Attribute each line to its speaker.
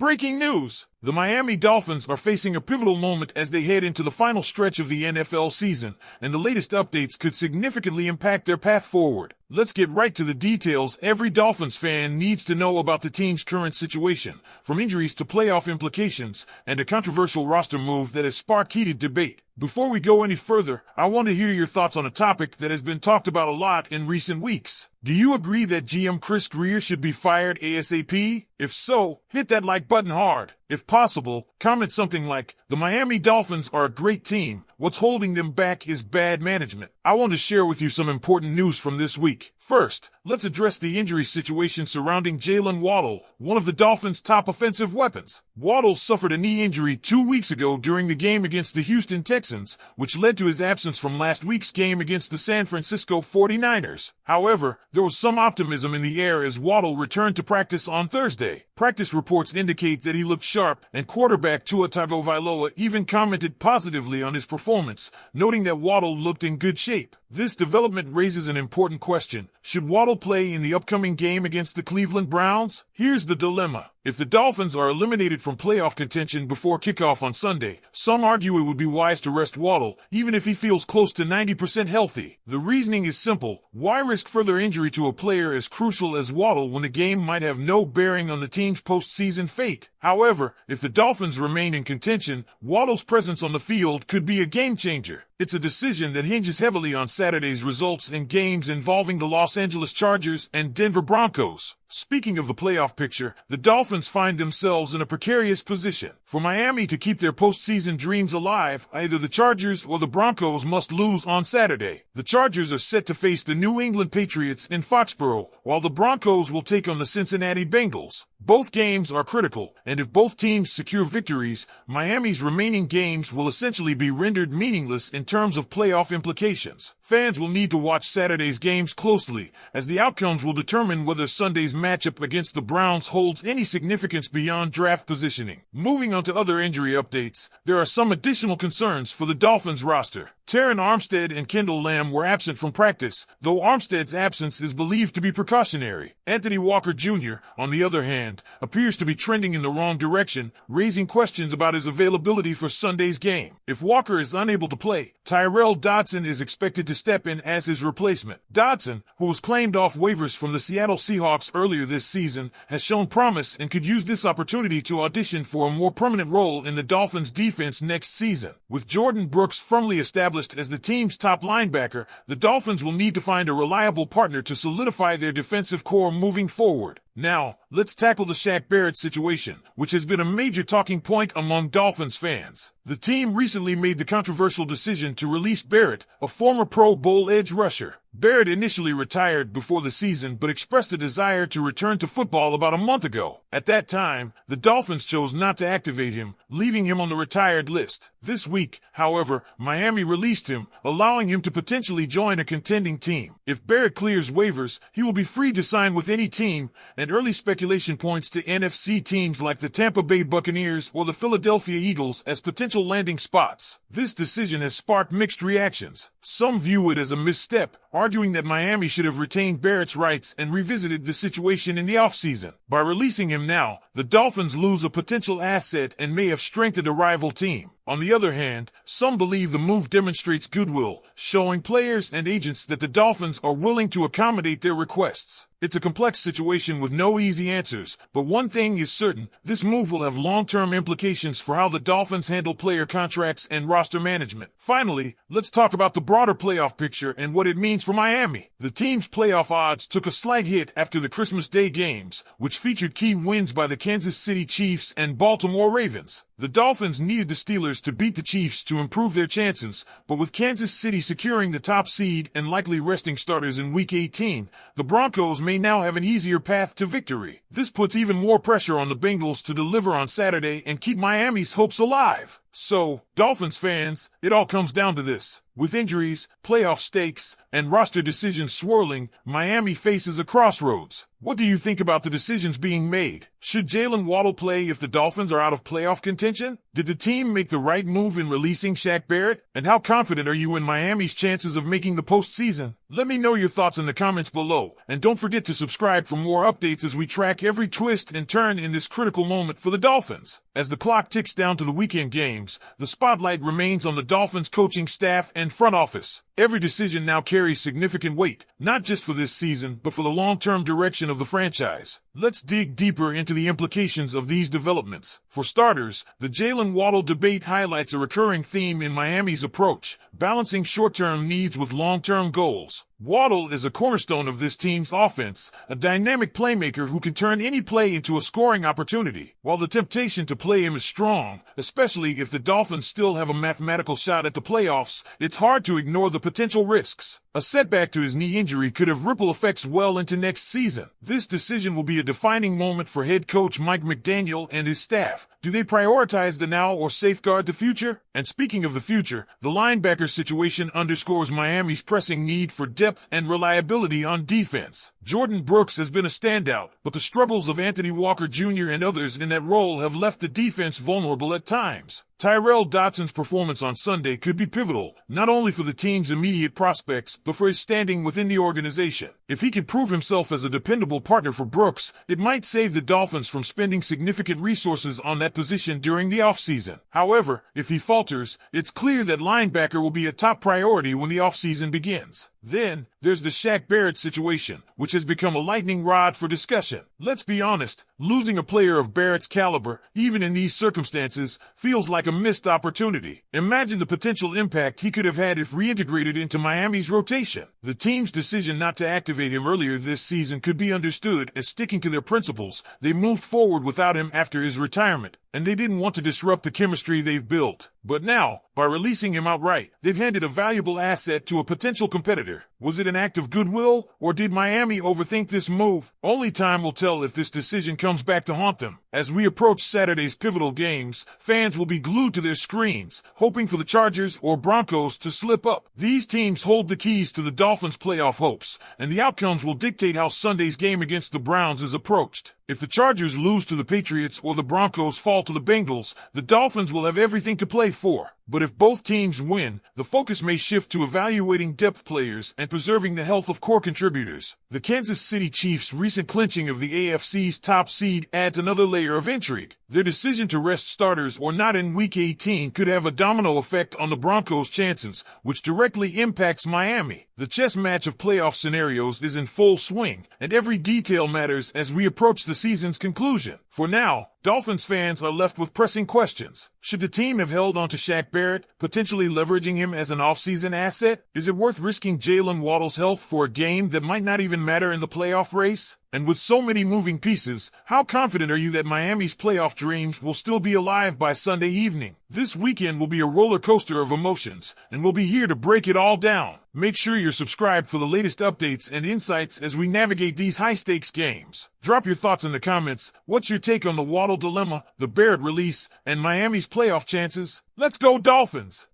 Speaker 1: Breaking news! The Miami Dolphins are facing a pivotal moment as they head into the final stretch of the NFL season, and the latest updates could significantly impact their path forward. Let's get right to the details every Dolphins fan needs to know about the team's current situation, from injuries to playoff implications, and a controversial roster move that has sparked heated debate. Before we go any further, I want to hear your thoughts on a topic that has been talked about a lot in recent weeks. Do you agree that GM Chris Grier should be fired ASAP? If so, hit that like button hard. If possible, comment something like, "The Miami Dolphins are a great team. What's holding them back is bad management." I want to share with you some important news from this week. First, let's address the injury situation surrounding Jaylen Waddle, one of the Dolphins' top offensive weapons. Waddle suffered a knee injury 2 weeks ago during the game against the Houston Texans, which led to his absence from last week's game against the San Francisco 49ers. However, there was some optimism in the air as Waddle returned to practice on Thursday. Practice reports indicate that he looked sharp, and quarterback Tua Tagovailoa even commented positively on his performance, noting that Waddle looked in good shape. This development raises an important question. Should Waddle play in the upcoming game against the Cleveland Browns? Here's the dilemma. If the Dolphins are eliminated from playoff contention before kickoff on Sunday, some argue it would be wise to rest Waddle, even if he feels close to 90% healthy. The reasoning is simple. Why risk further injury to a player as crucial as Waddle when the game might have no bearing on the team's postseason fate? However, if the Dolphins remain in contention, Waddle's presence on the field could be a game changer. It's a decision that hinges heavily on Saturday's results in games involving the Los Angeles Chargers and Denver Broncos. Speaking of the playoff picture, the Dolphins find themselves in a precarious position. For Miami to keep their postseason dreams alive, either the Chargers or the Broncos must lose on Saturday. The Chargers are set to face the New England Patriots in Foxborough, while the Broncos will take on the Cincinnati Bengals. Both games are critical, and if both teams secure victories, Miami's remaining games will essentially be rendered meaningless in terms of playoff implications. Fans will need to watch Saturday's games closely, as the outcomes will determine whether Sunday's matchup against the Browns holds any significance beyond draft positioning. Moving on to other injury updates, there are some additional concerns for the Dolphins roster. Terron Armstead and Kendall Lamb were absent from practice, though Armstead's absence is believed to be precautionary. Anthony Walker Jr., on the other hand, appears to be trending in the wrong direction, raising questions about his availability for Sunday's game. If Walker is unable to play, Tyrel Dodson is expected to step in as his replacement. Dodson, who was claimed off waivers from the Seattle Seahawks earlier this season, has shown promise and could use this opportunity to audition for a more permanent role in the Dolphins' defense next season. With Jordan Brooks firmly established as the team's top linebacker, the Dolphins will need to find a reliable partner to solidify their defensive core moving forward. Now, let's tackle the Shaq Barrett situation, which has been a major talking point among Dolphins fans. The team recently made the controversial decision to release Barrett, a former Pro Bowl edge rusher. Barrett initially retired before the season but expressed a desire to return to football about a month ago. At that time, the Dolphins chose not to activate him, leaving him on the retired list. This week, however, Miami released him, allowing him to potentially join a contending team. If Barrett clears waivers, he will be free to sign with any team, and early speculation points to NFC teams like the Tampa Bay Buccaneers or the Philadelphia Eagles as potential landing spots. This decision has sparked mixed reactions. Some view it as a misstep, arguing that Miami should have retained Barrett's rights and revisited the situation in the offseason. By releasing him now, the Dolphins lose a potential asset and may have strengthened a rival team. On the other hand, some believe the move demonstrates goodwill, showing players and agents that the Dolphins are willing to accommodate their requests. It's a complex situation with no easy answers, but one thing is certain, this move will have long-term implications for how the Dolphins handle player contracts and roster management. Finally, let's talk about the broader playoff picture and what it means for Miami. The team's playoff odds took a slight hit after the Christmas Day games, which featured key wins by the Kansas City Chiefs and Baltimore Ravens. The Dolphins needed the Steelers to beat the Chiefs to improve their chances, but with Kansas City securing the top seed and likely resting starters in Week 18, the Broncos may now have an easier path to victory. This puts even more pressure on the Bengals to deliver on Saturday and keep Miami's hopes alive. So, Dolphins fans, it all comes down to this. With injuries, playoff stakes, and roster decisions swirling, Miami faces a crossroads. What do you think about the decisions being made? Should Jaylen Waddle play if the Dolphins are out of playoff contention? Did the team make the right move in releasing Shaq Barrett? And how confident are you in Miami's chances of making the postseason? Let me know your thoughts in the comments below, and don't forget to subscribe for more updates as we track every twist and turn in this critical moment for the Dolphins. As the clock ticks down to the weekend games, the spotlight remains on the Dolphins coaching staff and front office. Every decision now carries significant weight, not just for this season, but for the long-term direction of the franchise. Let's dig deeper into the implications of these developments. For starters, the Jaylen Waddle debate highlights a recurring theme in Miami's approach, balancing short-term needs with long-term goals. Waddle is a cornerstone of this team's offense, a dynamic playmaker who can turn any play into a scoring opportunity. While the temptation to play him is strong, especially if the Dolphins still have a mathematical shot at the playoffs, it's hard to ignore the potential risks. A setback to his knee injury could have ripple effects well into next season. This decision will be a defining moment for head coach Mike McDaniel and his staff. Do they prioritize the now or safeguard the future? And speaking of the future, the linebacker situation underscores Miami's pressing need for depth and reliability on defense. Jordan Brooks has been a standout, but the struggles of Anthony Walker Jr. and others in that role have left the defense vulnerable at times. Tyrel Dodson's performance on Sunday could be pivotal, not only for the team's immediate prospects, but for his standing within the organization. If he can prove himself as a dependable partner for Brooks, it might save the Dolphins from spending significant resources on that position during the offseason. However, if he falters, it's clear that linebacker will be a top priority when the offseason begins. Then, there's the Shaq Barrett situation, which has become a lightning rod for discussion. Let's be honest, losing a player of Barrett's caliber, even in these circumstances, feels like a missed opportunity. Imagine the potential impact he could have had if reintegrated into Miami's rotation. The team's decision not to activate him earlier this season could be understood as sticking to their principles. They moved forward without him after his retirement, and they didn't want to disrupt the chemistry they've built. But now, by releasing him outright, they've handed a valuable asset to a potential competitor. Was it an act of goodwill, or did Miami overthink this move? Only time will tell if this decision comes back to haunt them. As we approach Saturday's pivotal games, fans will be glued to their screens, hoping for the Chargers or Broncos to slip up. These teams hold the keys to the Dolphins' playoff hopes, and the outcomes will dictate how Sunday's game against the Browns is approached. If the Chargers lose to the Patriots or the Broncos fall to the Bengals, the Dolphins will have everything to play for. But if both teams win, the focus may shift to evaluating depth players and preserving the health of core contributors. The Kansas City Chiefs' recent clinching of the AFC's top seed adds another layer of intrigue. Their decision to rest starters or not in Week 18 could have a domino effect on the Broncos' chances, which directly impacts Miami. The chess match of playoff scenarios is in full swing, and every detail matters as we approach the season's conclusion. For now, Dolphins fans are left with pressing questions. Should the team have held on to Shaq Barrett, potentially leveraging him as an offseason asset? Is it worth risking Jaylen Waddle's health for a game that might not even matter in the playoff race? And with so many moving pieces, how confident are you that Miami's playoff dreams will still be alive by Sunday evening? This weekend will be a roller coaster of emotions, and we'll be here to break it all down. Make sure you're subscribed for the latest updates and insights as we navigate these high-stakes games. Drop your thoughts in the comments. What's your take on the Waddle dilemma, the Barrett release, and Miami's playoff chances? Let's go Dolphins!